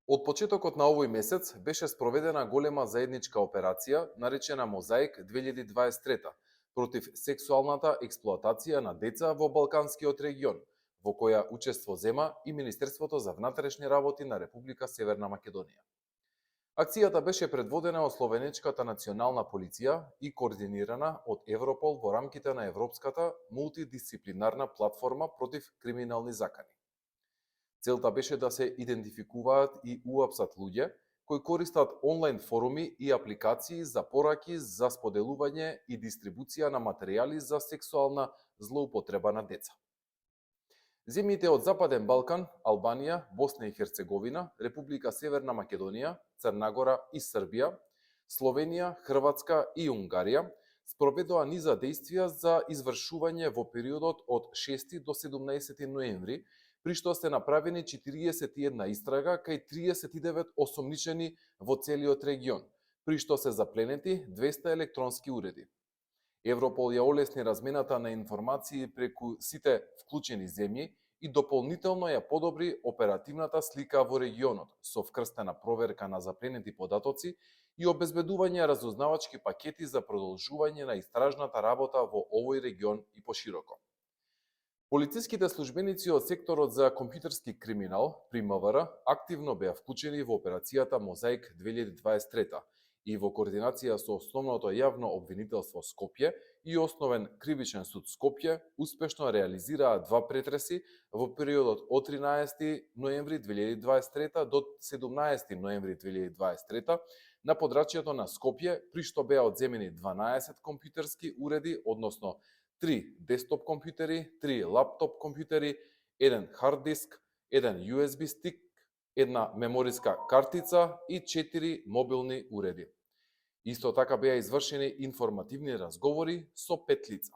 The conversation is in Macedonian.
Од почетокот на овој месец беше спроведена голема заедничка операција, наречена Мозаик 2023, против сексуалната експлоатација на деца во Балканскиот регион, во која учество зема и Министерството за внатрешни работи на Република Северна Македонија. Акцијата беше предводена од Словенечката национална полиција и координирана од Европол во рамките на Европската мултидисциплинарна платформа против криминални закани. Целта беше да се идентификуваат и уапсат луѓе кои користат онлайн форуми и апликации за пораки за споделување и дистрибуција на материјали за сексуална злоупотреба на деца. Земјите од Западен Балкан, Албанија, Босна и Херцеговина, Република Северна Македонија, Црна Гора и Србија, Словенија, Хрватска и Унгарија спроведоа низа действија за извршување во периодот од 6 до 17 ноември, при што се направени 41 истрага кај 39 осомничени во целиот регион, при што се запленети 200 електронски уреди. Европол ја олесни размената на информации преку сите вклучени земји и дополнително ја подобри оперативната слика во регионот со вкрстена проверка на запленети податоци и обезбедување разузнавачки пакети за продолжување на истражната работа во овој регион и пошироко. Полициските службеници од секторот за компјутерски криминал при МВР активно беа вклучени во операцијата Мозаик 2023 и во координација со Основното јавно обвинителство Скопје и Основен кривичен суд Скопје успешно реализираа два претреси во периодот од 13 ноември 2023 до 17 ноември 2023 на подрачјето на Скопје, при што беа одземени 12 компјутерски уреди, односно 3 десктоп компјутери, 3 лаптоп компјутери, 1 хард диск, 1 USB стик, една мемориска картица и 4 мобилни уреди. Исто така беа извршени информативни разговори со 5 лица.